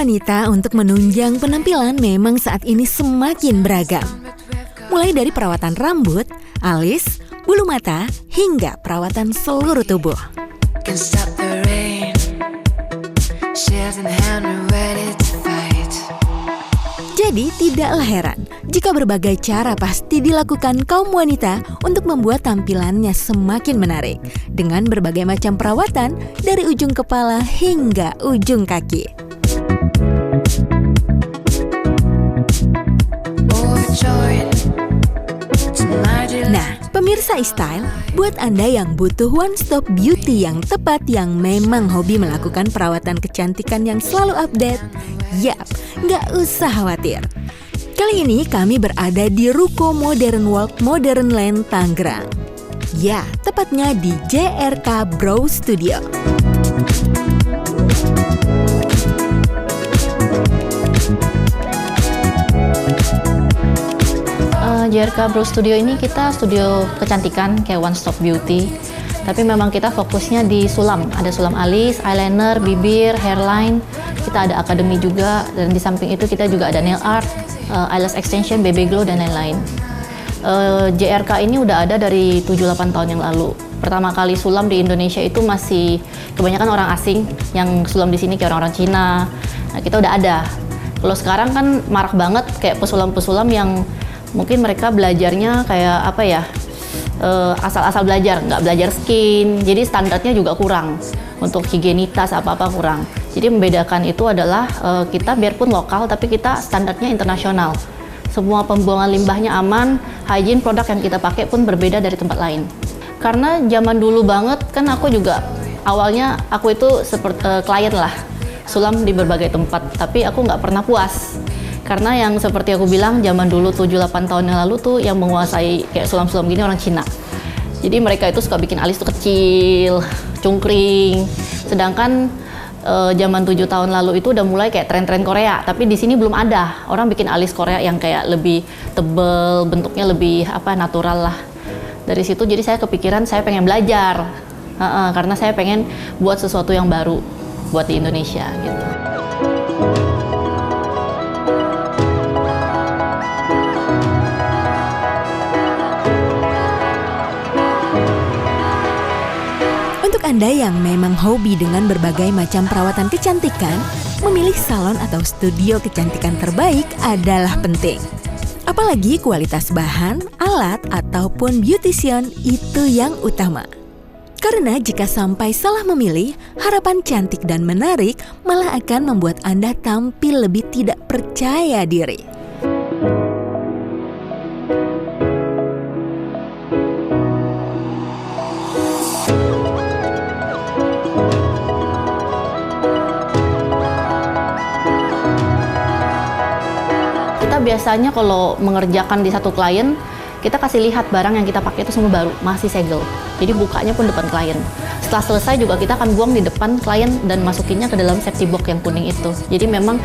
wanita untuk menunjang penampilan memang saat ini semakin beragam. Mulai dari perawatan rambut, alis, bulu mata, hingga perawatan seluruh tubuh. Jadi tidaklah heran jika berbagai cara pasti dilakukan kaum wanita untuk membuat tampilannya semakin menarik dengan berbagai macam perawatan dari ujung kepala hingga ujung kaki. Nah, pemirsa iStyle, buat Anda yang butuh one-stop beauty yang tepat yang memang hobi melakukan perawatan kecantikan yang selalu update, yap, nggak usah khawatir. Kali ini kami berada di Ruko Modern World Modern Land Tangerang. Ya, tepatnya di JRK Brow Studio. JRK Brow Studio ini kita studio kecantikan kayak one stop beauty. Tapi memang kita fokusnya di sulam. Ada sulam alis, eyeliner, bibir, hairline. Kita ada akademi juga, dan di samping itu kita juga ada nail art, eyelash extension, baby glow, dan lain-lain. JRK ini udah ada dari 7-8 tahun yang lalu. Pertama kali sulam di Indonesia itu masih kebanyakan orang asing yang sulam di sini kayak orang-orang Cina. Nah, kita udah ada. Kalau sekarang kan marak banget kayak pesulam-pesulam yang mungkin mereka belajarnya kayak apa ya, asal-asal belajar, nggak belajar skin, jadi standarnya juga kurang, untuk higienitas apa-apa kurang. Jadi membedakan itu adalah kita biarpun lokal tapi kita standarnya internasional. Semua pembuangan limbahnya aman, hygiene produk yang kita pakai pun berbeda dari tempat lain. Karena zaman dulu banget kan aku juga awalnya aku itu seperti klien lah, sulam di berbagai tempat, tapi aku nggak pernah puas. Karena yang seperti aku bilang, zaman dulu 7-8 tahun yang lalu tuh yang menguasai kayak sulam-sulam gini orang Cina. Jadi mereka itu suka bikin alis tuh kecil, cungkring. Sedangkan zaman 7 tahun lalu itu udah mulai kayak tren-tren Korea. Tapi di sini belum ada. Orang bikin alis Korea yang kayak lebih tebel, bentuknya lebih natural lah. Dari situ jadi saya kepikiran saya pengen belajar. Karena saya pengen buat sesuatu yang baru buat di Indonesia gitu. Anda yang memang hobi dengan berbagai macam perawatan kecantikan, memilih salon atau studio kecantikan terbaik adalah penting. Apalagi kualitas bahan, alat, ataupun beautician itu yang utama. Karena jika sampai salah memilih, harapan cantik dan menarik malah akan membuat Anda tampil lebih tidak percaya diri. Biasanya kalau mengerjakan di satu klien, kita kasih lihat barang yang kita pakai itu semua baru, masih segel. Jadi bukanya pun depan klien. Setelah selesai juga kita akan buang di depan klien dan masukinnya ke dalam safety box yang kuning itu. Jadi memang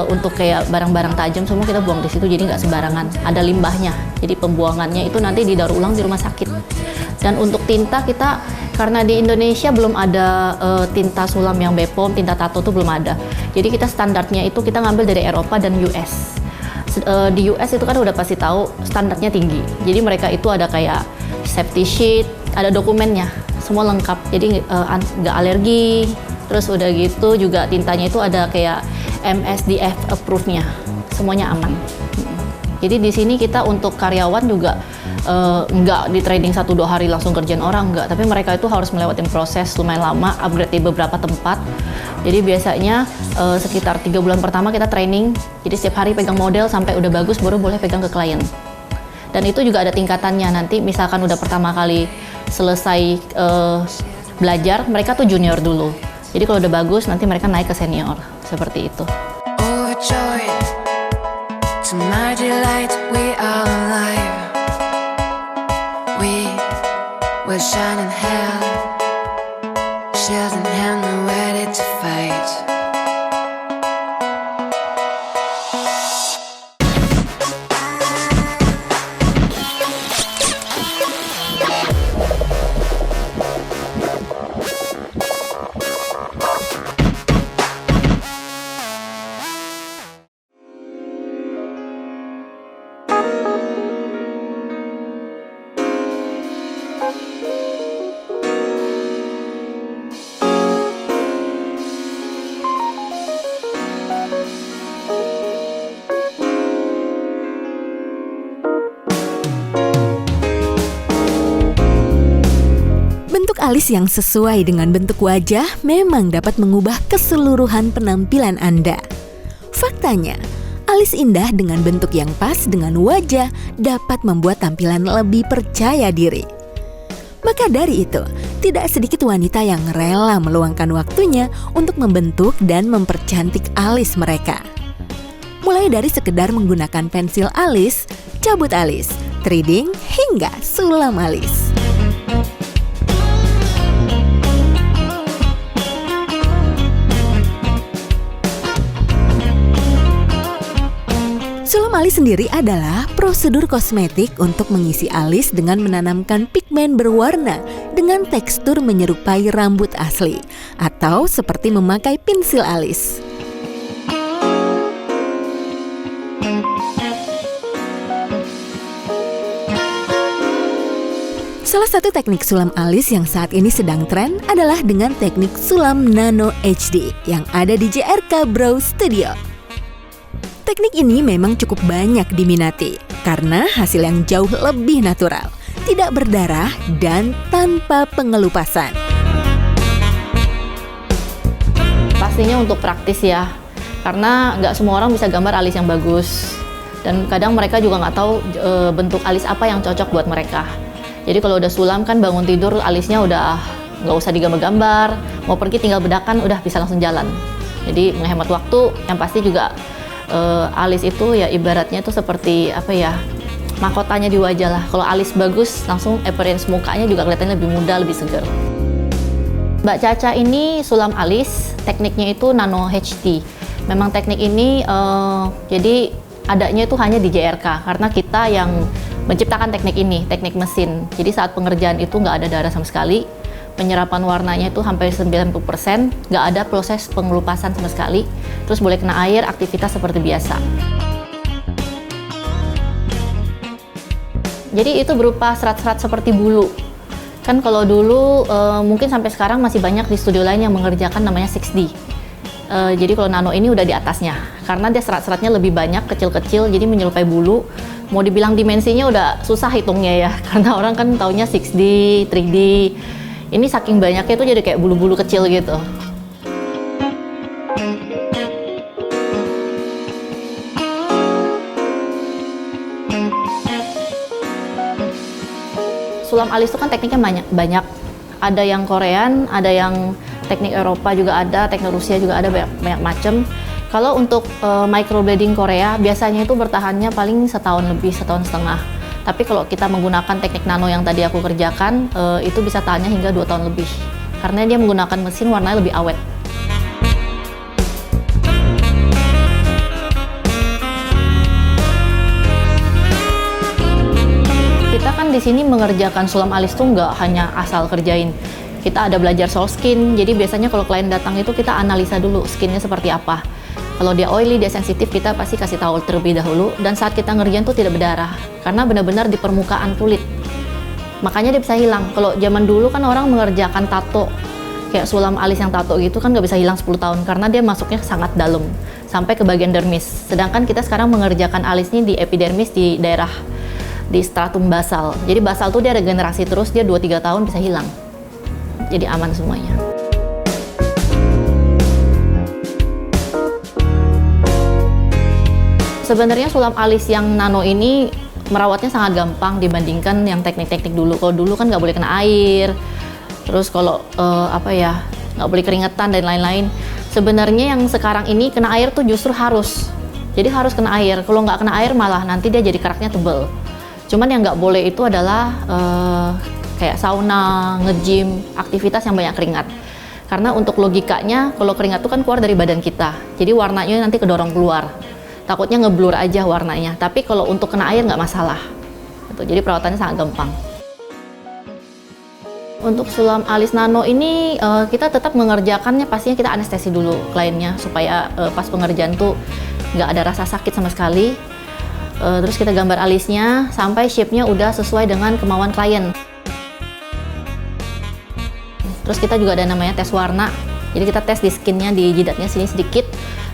untuk kayak barang-barang tajam semua kita buang di situ, jadi nggak sembarangan. Ada limbahnya. Jadi pembuangannya itu nanti didaur ulang di rumah sakit. Dan untuk tinta kita, karena di Indonesia belum ada tinta sulam yang Bepom, tinta tato itu belum ada. Jadi kita standarnya itu kita ngambil dari Eropa dan US. Di US itu kan udah pasti tahu standarnya tinggi. Jadi mereka itu ada kayak safety sheet, ada dokumennya, semua lengkap. Jadi nggak alergi. Terus udah gitu juga tintanya itu ada kayak MSDF approve-nya, semuanya aman. Jadi di sini kita untuk karyawan juga nggak di training 1-2 hari langsung kerjain orang, nggak. Tapi mereka itu harus melewati proses lumayan lama, upgrade di beberapa tempat. Jadi biasanya sekitar 3 bulan pertama kita training, jadi setiap hari pegang model sampai udah bagus baru boleh pegang ke klien. Dan itu juga ada tingkatannya, nanti misalkan udah pertama kali selesai belajar, mereka tuh junior dulu. Jadi kalau udah bagus nanti mereka naik ke senior, seperti itu. Overjoyed, to my delight, we are alive. We will shine in hell, shield in hand, we're ready to fight. Bentuk alis yang sesuai dengan bentuk wajah memang dapat mengubah keseluruhan penampilan Anda. Faktanya, alis indah dengan bentuk yang pas dengan wajah dapat membuat tampilan lebih percaya diri. Maka dari itu, tidak sedikit wanita yang rela meluangkan waktunya untuk membentuk dan mempercantik alis mereka. Mulai dari sekedar menggunakan pensil alis, cabut alis, threading, hingga sulam alis. Sulam alis sendiri adalah prosedur kosmetik untuk mengisi alis dengan menanamkan pigmen berwarna dengan tekstur menyerupai rambut asli atau seperti memakai pensil alis. Salah satu teknik sulam alis yang saat ini sedang tren adalah dengan teknik sulam Nano HD yang ada di JRK Brow Studio. Teknik ini memang cukup banyak diminati karena hasil yang jauh lebih natural, tidak berdarah, dan tanpa pengelupasan. Pastinya untuk praktis ya, karena nggak semua orang bisa gambar alis yang bagus. Dan kadang mereka juga nggak tahu bentuk alis apa yang cocok buat mereka. Jadi kalau udah sulam kan bangun tidur alisnya udah nggak usah digambar-gambar, mau pergi tinggal bedakan udah bisa langsung jalan. Jadi menghemat waktu, yang pasti juga alis itu ya ibaratnya itu seperti apa ya, mahkotanya di wajah lah. Kalau alis bagus langsung appearance mukanya juga kelihatannya lebih muda, lebih segar. Mbak Caca ini sulam alis, tekniknya itu Nano HD. Memang teknik ini jadi adanya itu hanya di JRK karena kita yang menciptakan teknik ini, teknik mesin. Jadi saat pengerjaan itu nggak ada darah sama sekali. Penyerapan warnanya itu hampir 90%, nggak ada proses pengelupasan sama sekali. Terus boleh kena air, aktivitas seperti biasa. Jadi itu berupa serat-serat seperti bulu. Kan kalau dulu mungkin sampai sekarang masih banyak di studio lain yang mengerjakan namanya 6D. Jadi kalau Nano ini udah di atasnya, karena dia serat-seratnya lebih banyak, kecil-kecil, jadi menyerupai bulu. Mau dibilang dimensinya udah susah hitungnya ya, karena orang kan taunya 6D, 3D. Ini saking banyaknya itu jadi kayak bulu-bulu kecil gitu. Sulam alis itu kan tekniknya banyak. Ada yang Korean, ada yang teknik Eropa juga ada, teknik Rusia juga ada, banyak macam. Kalau untuk microblading Korea biasanya itu bertahannya paling setahun lebih, setahun setengah. Tapi kalau kita menggunakan teknik nano yang tadi aku kerjakan, itu bisa tahannya hingga 2 tahun lebih. Karena dia menggunakan mesin warnanya lebih awet. Kita kan di sini mengerjakan sulam alis tuh nggak hanya asal kerjain. Kita ada belajar soal skin, jadi biasanya kalau klien datang itu kita analisa dulu skinnya seperti apa. Kalau dia oily, dia sensitif, kita pasti kasih tahu terlebih dahulu. Dan saat kita ngerjain tuh tidak berdarah, karena benar-benar di permukaan kulit. Makanya dia bisa hilang. Kalau zaman dulu kan orang mengerjakan tato, kayak sulam alis yang tato gitu kan nggak bisa hilang 10 tahun, karena dia masuknya sangat dalam, sampai ke bagian dermis. Sedangkan kita sekarang mengerjakan alisnya di epidermis, di daerah, di stratum basal. Jadi basal tuh dia regenerasi terus, dia 2-3 tahun bisa hilang. Jadi aman semuanya. Sebenarnya sulam alis yang nano ini merawatnya sangat gampang dibandingkan yang teknik-teknik dulu. Kalau dulu kan nggak boleh kena air, terus kalau nggak boleh keringetan dan lain-lain. Sebenarnya yang sekarang ini kena air tuh justru harus. Jadi harus kena air. Kalau nggak kena air malah nanti dia jadi keraknya tebel. Cuman yang nggak boleh itu adalah kayak sauna, nge-gym, aktivitas yang banyak keringat. Karena untuk logikanya, kalau keringat itu kan keluar dari badan kita. Jadi warnanya nanti kedorong keluar. Takutnya ngeblur aja warnanya. Tapi kalau untuk kena air nggak masalah. Jadi perawatannya sangat gampang. Untuk sulam alis nano ini kita tetap mengerjakannya, pastinya kita anestesi dulu kliennya supaya pas pengerjaan tuh nggak ada rasa sakit sama sekali. Terus kita gambar alisnya sampai shape-nya udah sesuai dengan kemauan klien. Terus kita juga ada namanya tes warna. Jadi kita tes di skinnya, di jidatnya sini sedikit,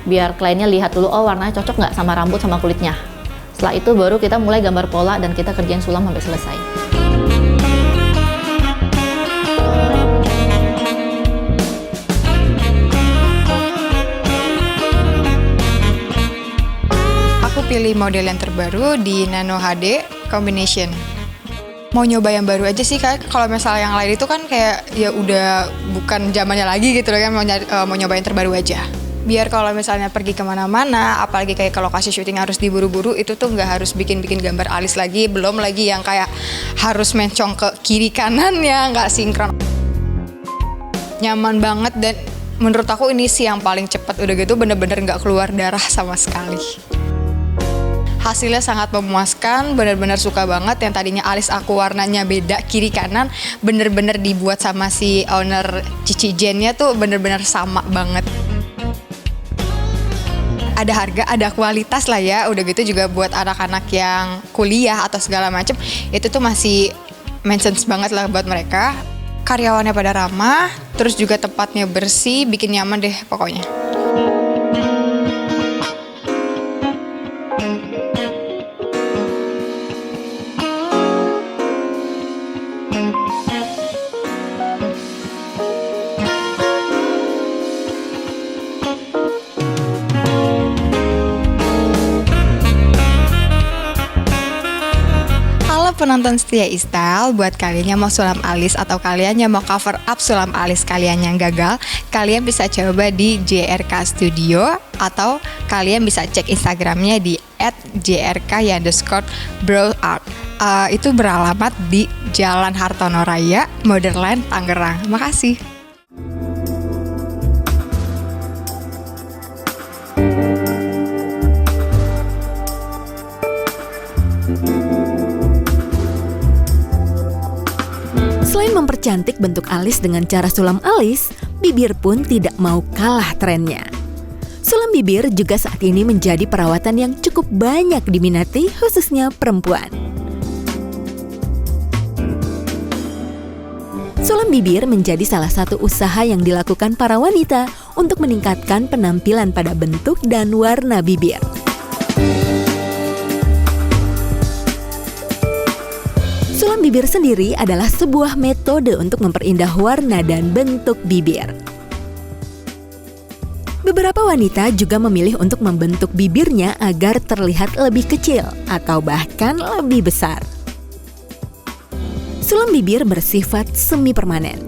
biar kliennya lihat dulu, oh warnanya cocok nggak sama rambut sama kulitnya. Setelah itu baru kita mulai gambar pola dan kita kerjain sulam sampai selesai. Aku pilih model yang terbaru di Nano HD Combination. Mau nyoba yang baru aja sih, Kak. Kalau misalnya yang lain itu kan kayak ya udah bukan zamannya lagi gitu loh kan, mau nyoba yang terbaru aja. Biar kalau misalnya pergi kemana-mana, apalagi kayak ke lokasi syuting harus diburu-buru, itu tuh nggak harus bikin-bikin gambar alis lagi, belum lagi yang kayak harus mencong ke kiri kanan ya, nggak sinkron. Nyaman banget dan menurut aku ini sih yang paling cepat, udah gitu bener-bener nggak keluar darah sama sekali. Hasilnya sangat memuaskan, bener-bener suka banget. Yang tadinya alis aku warnanya beda kiri kanan, bener-bener dibuat sama si owner Cici Jennya tuh bener-bener sama banget. Ada harga, ada kualitas lah ya. Udah gitu juga buat anak-anak yang kuliah atau segala macem, itu tuh masih make sense banget lah buat mereka. Karyawannya pada ramah, terus juga tempatnya bersih, bikin nyaman deh pokoknya. Penonton setia Istyle, buat kalian yang mau sulam alis atau kalian yang mau cover up sulam alis kalian yang gagal, kalian bisa coba di JRK Studio atau kalian bisa cek Instagramnya di @jrk_browart. Itu beralamat di Jalan Hartono Raya, Modern Tangerang. Makasih. Selain mempercantik bentuk alis dengan cara sulam alis, bibir pun tidak mau kalah trennya. Sulam bibir juga saat ini menjadi perawatan yang cukup banyak diminati, khususnya perempuan. Sulam bibir menjadi salah satu usaha yang dilakukan para wanita untuk meningkatkan penampilan pada bentuk dan warna bibir. Sulam bibir sendiri adalah sebuah metode untuk memperindah warna dan bentuk bibir. Beberapa wanita juga memilih untuk membentuk bibirnya agar terlihat lebih kecil atau bahkan lebih besar. Sulam bibir bersifat semi permanen.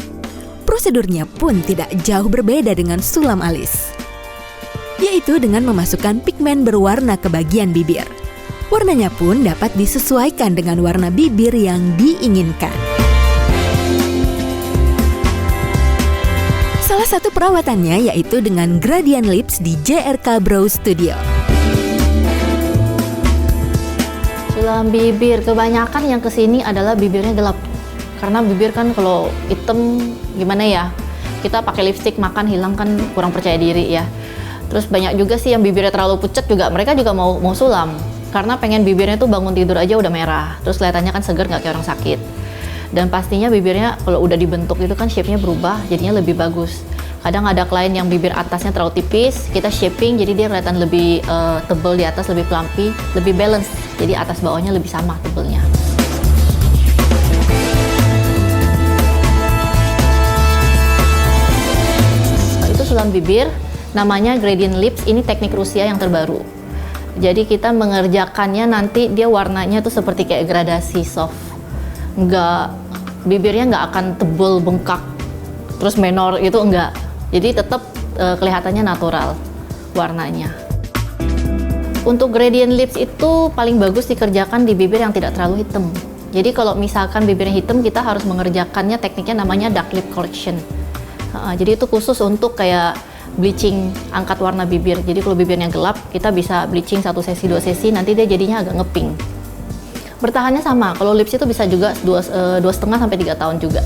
Prosedurnya pun tidak jauh berbeda dengan sulam alis, yaitu dengan memasukkan pigmen berwarna ke bagian bibir. Warnanya pun dapat disesuaikan dengan warna bibir yang diinginkan. Salah satu perawatannya yaitu dengan gradient lips di JRK Brow Studio. Sulam bibir, kebanyakan yang kesini adalah bibirnya gelap. Karena bibir kan kalau hitam gimana ya, kita pakai lipstick makan hilang kan kurang percaya diri ya. Terus banyak juga sih yang bibirnya terlalu pucat juga, mereka juga mau sulam. Karena pengen bibirnya tuh bangun tidur aja udah merah, terus kelihatannya kan seger nggak kayak orang sakit. Dan pastinya bibirnya kalau udah dibentuk itu kan shape-nya berubah, jadinya lebih bagus. Kadang ada klien yang bibir atasnya terlalu tipis, kita shaping jadi dia kelihatan lebih tebal di atas, lebih plumpy, lebih balance. Jadi atas bawahnya lebih sama tebelnya. Itu sulam bibir, namanya gradient lips, ini teknik Rusia yang terbaru. Jadi kita mengerjakannya nanti dia warnanya tuh seperti kayak gradasi soft. Bibirnya nggak akan tebal bengkak, terus menor itu enggak. Jadi tetap kelihatannya natural warnanya. Untuk gradient lips itu paling bagus dikerjakan di bibir yang tidak terlalu hitam. Jadi kalau misalkan bibirnya hitam, kita harus mengerjakannya tekniknya namanya dark lip correction. Jadi itu khusus untuk kayak bleaching, angkat warna bibir. Jadi kalau bibirnya gelap, kita bisa bleaching 1 sesi 2 sesi, nanti dia jadinya agak ngeping. Bertahannya sama, kalau lips itu bisa juga 2,5 sampai 3 tahun juga.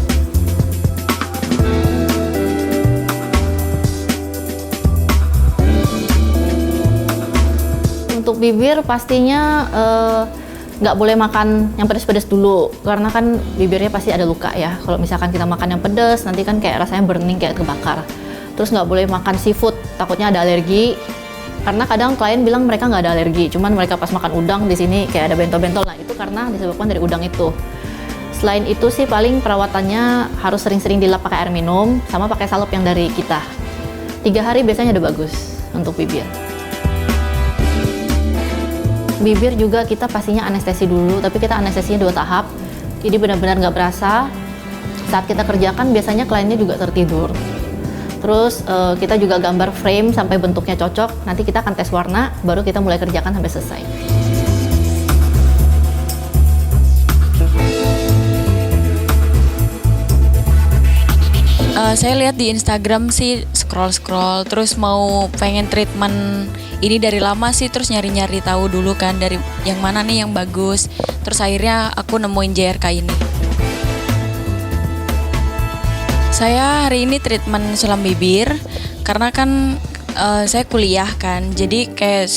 Untuk bibir pastinya nggak boleh makan yang pedas-pedas dulu karena kan bibirnya pasti ada luka ya. Kalau misalkan kita makan yang pedas nanti kan kayak rasanya burning, kayak kebakar. Terus nggak boleh makan seafood, takutnya ada alergi. Karena kadang klien bilang mereka nggak ada alergi, cuman mereka pas makan udang di sini kayak ada bentol-bentol. Nah itu karena disebabkan dari udang itu. Selain itu sih paling perawatannya harus sering-sering dilap pakai air minum sama pakai salep yang dari kita. 3 hari biasanya udah bagus untuk bibir. Bibir juga kita pastinya anestesi dulu, tapi kita anestesinya 2 tahap. Jadi benar-benar nggak berasa. Saat kita kerjakan biasanya kliennya juga tertidur. Terus kita juga gambar frame sampai bentuknya cocok. Nanti kita akan tes warna, baru kita mulai kerjakan sampai selesai. Saya lihat di Instagram sih scroll terus mau pengen treatment ini dari lama sih, terus nyari-nyari tahu dulu kan dari yang mana nih yang bagus. Terus akhirnya aku nemuin JRK ini. Saya hari ini treatment sulam bibir karena kan saya kuliah kan. Jadi kayak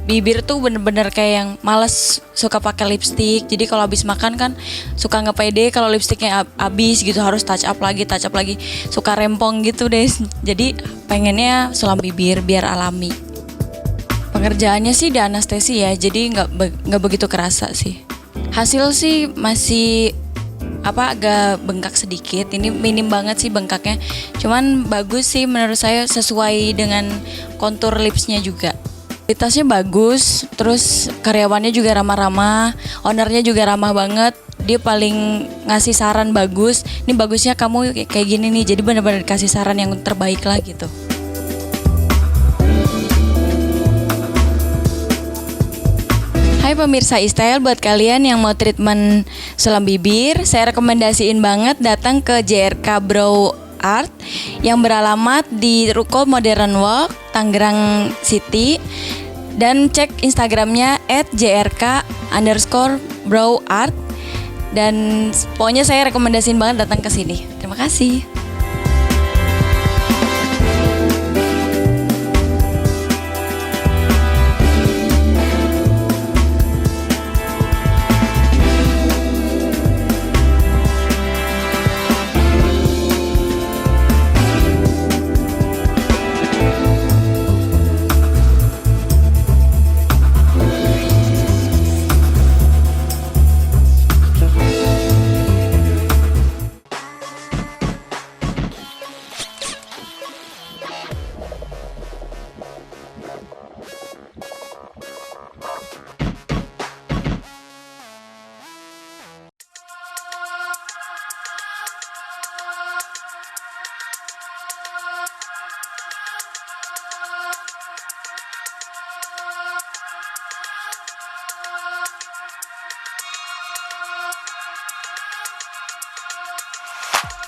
bibir tuh bener-bener kayak yang males suka pakai lipstick. Jadi kalau habis makan kan suka nggak pede kalau lipstiknya habis gitu, harus touch up lagi, suka rempong gitu deh. Jadi pengennya sulam bibir biar alami. Pengerjaannya sih di anestesi ya, jadi nggak begitu kerasa sih. Hasil sih masih agak bengkak sedikit. Ini minim banget sih bengkaknya. Cuman bagus sih menurut saya, sesuai dengan kontur lipsnya juga. Kualitasnya bagus, terus karyawannya juga ramah-ramah, ownernya juga ramah banget. Dia paling ngasih saran bagus. Ini bagusnya kamu kayak gini nih. Jadi benar-benar kasih saran yang terbaik lah gitu. Hai pemirsa iStyle, buat kalian yang mau treatment sulam bibir, saya rekomendasiin banget datang ke JRK Brow Art yang beralamat di Ruko Modern Walk, Tangerang City, dan cek Instagramnya @jrk_browart, dan pokoknya saya rekomendasiin banget datang ke sini. Terima kasih.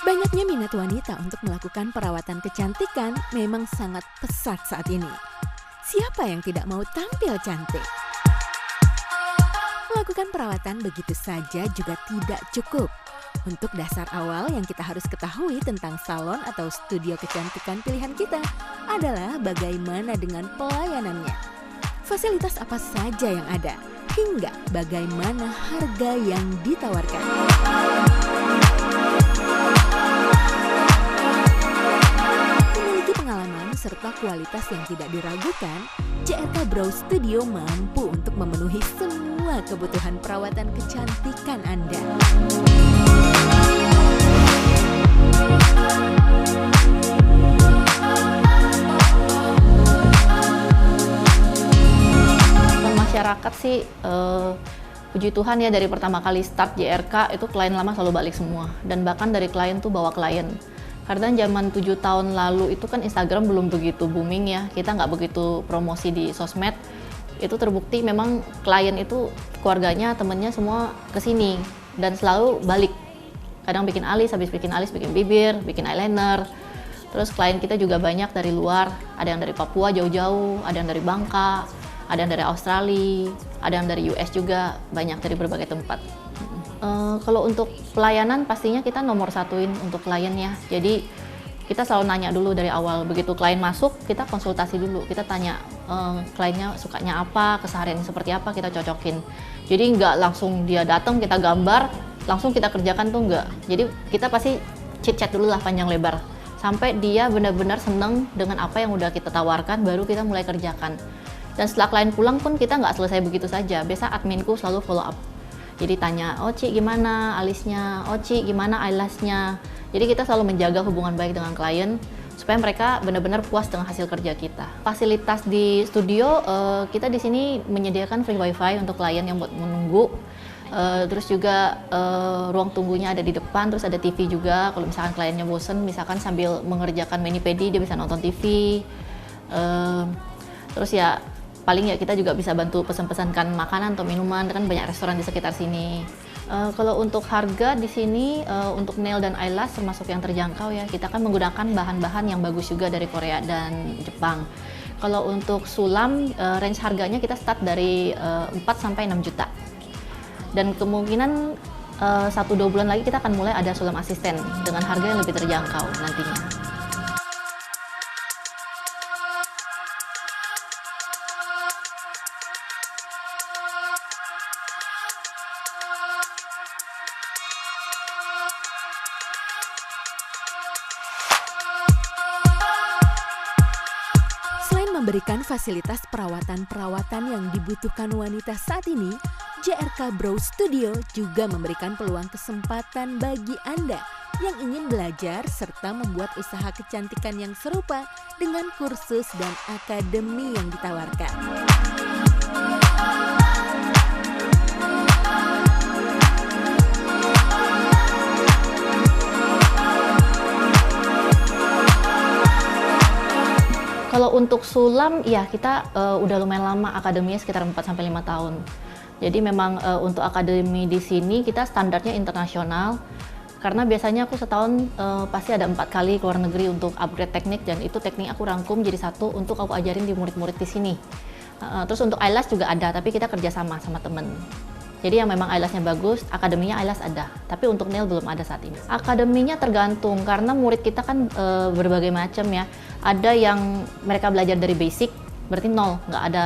Banyaknya minat wanita untuk melakukan perawatan kecantikan memang sangat pesat saat ini. Siapa yang tidak mau tampil cantik? Melakukan perawatan begitu saja juga tidak cukup. Untuk dasar awal yang kita harus ketahui tentang salon atau studio kecantikan pilihan kita adalah bagaimana dengan pelayanannya. Fasilitas apa saja yang ada, hingga bagaimana harga yang ditawarkan. Memiliki pengalaman serta kualitas yang tidak diragukan, JRK Brow Studio mampu untuk memenuhi semua kebutuhan perawatan kecantikan Anda. Masyarakat sih puji Tuhan ya, dari pertama kali start JRK itu klien lama selalu balik semua, dan bahkan dari klien tuh bawa klien. Karena zaman 7 tahun lalu itu kan Instagram belum begitu booming ya, kita nggak begitu promosi di sosmed. Itu terbukti memang klien itu keluarganya, temennya semua kesini dan selalu balik. Kadang bikin alis, habis bikin alis bikin bibir, bikin eyeliner. Terus klien kita juga banyak dari luar, ada yang dari Papua jauh-jauh, ada yang dari Bangka, ada yang dari Australia, ada yang dari US juga, banyak dari berbagai tempat. Kalau untuk pelayanan pastinya kita nomor satuin untuk klien ya. Jadi kita selalu nanya dulu dari awal, begitu klien masuk kita konsultasi dulu, kita tanya kliennya sukanya apa, kesehariannya seperti apa, kita cocokin. Jadi nggak langsung dia datang kita gambar, langsung kita kerjakan tuh nggak. Jadi kita pasti chit-chat dulu lah panjang lebar. Sampai dia benar-benar seneng dengan apa yang udah kita tawarkan, baru kita mulai kerjakan. Dan setelah klien pulang pun kita nggak selesai begitu saja. Biasa adminku selalu follow up. Jadi tanya, oh Ci gimana alisnya, oh Ci gimana eyelashnya. Jadi kita selalu menjaga hubungan baik dengan klien supaya mereka benar-benar puas dengan hasil kerja kita. Fasilitas di studio, kita di sini menyediakan free wifi untuk klien yang buat menunggu. Terus juga ruang tunggunya ada di depan, terus ada TV juga. Kalau misalkan kliennya bosen, misalkan sambil mengerjakan mani-pedi dia bisa nonton TV. Terus ya paling ya kita juga bisa bantu pesan-pesankan makanan atau minuman, kan banyak restoran di sekitar sini. Kalau untuk harga di sini untuk nail dan eyelash termasuk yang terjangkau ya, kita kan menggunakan bahan-bahan yang bagus juga dari Korea dan Jepang. Kalau untuk sulam range harganya kita start dari 4 sampai 6 juta. Dan kemungkinan 1-2 bulan lagi kita akan mulai ada sulam asisten dengan harga yang lebih terjangkau nantinya. Memberikan fasilitas perawatan-perawatan yang dibutuhkan wanita saat ini, JRK Brow Studio juga memberikan peluang kesempatan bagi Anda yang ingin belajar serta membuat usaha kecantikan yang serupa dengan kursus dan akademi yang ditawarkan. Kalau untuk sulam, ya kita udah lumayan lama akademinya sekitar 4-5 tahun. Jadi memang untuk akademi di sini kita standarnya internasional. Karena biasanya aku setahun pasti ada 4 kali ke luar negeri untuk upgrade teknik, dan itu teknik aku rangkum jadi satu untuk aku ajarin di murid-murid di sini. Terus untuk eyelash juga ada, tapi kita kerjasama sama temen. Jadi yang memang eyelashnya bagus, akademinya eyelash ada. Tapi untuk nail belum ada saat ini. Akademinya tergantung, karena murid kita kan berbagai macam ya. Ada yang mereka belajar dari basic, berarti nol, nggak ada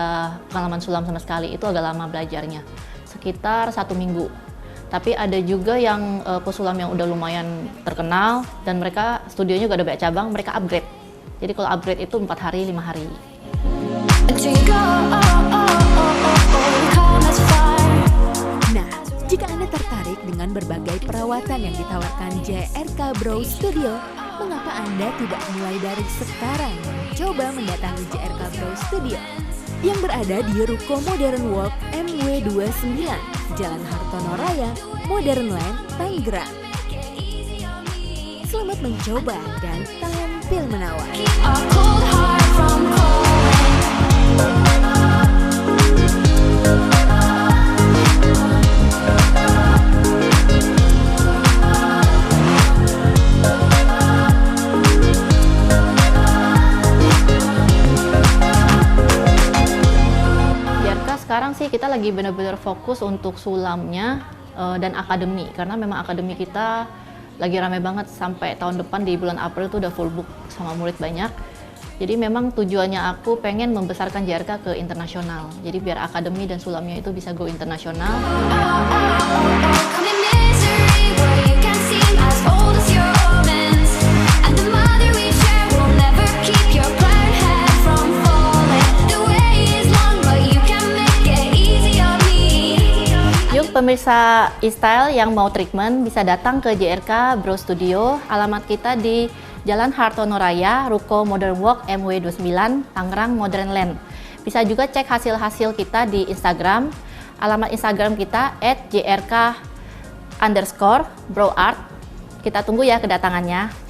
pengalaman sulam sama sekali. Itu agak lama belajarnya, sekitar 1 minggu. Tapi ada juga yang pesulam yang udah lumayan terkenal, dan mereka studionya juga ada banyak cabang, mereka upgrade. Jadi kalau upgrade itu 4 hari, 5 hari. Nah, jika Anda tertarik dengan berbagai perawatan yang ditawarkan JRK Brow Studio, mengapa Anda tidak mulai dari sekarang mencoba mendatangi JRK Brow Studio yang berada di Ruko Modern Walk MW29, Jalan Hartono Raya, Modern Land, Tangerang. Selamat mencoba dan tampil menawar. Sekarang sih kita lagi benar-benar fokus untuk sulamnya dan akademi, karena memang akademi kita lagi ramai banget. Sampai tahun depan di bulan April itu udah full book sama murid banyak. Jadi memang tujuannya aku pengen membesarkan JRK ke internasional. Jadi biar akademi dan sulamnya itu bisa go internasional. Pemirsa e-style yang mau treatment bisa datang ke JRK Brow Studio. Alamat kita di Jalan Hartono Raya, Ruko Modern Walk MW29, Tangerang, Modern Land. Bisa juga cek hasil-hasil kita di Instagram. Alamat Instagram kita @jrk_browart. Kita tunggu ya kedatangannya.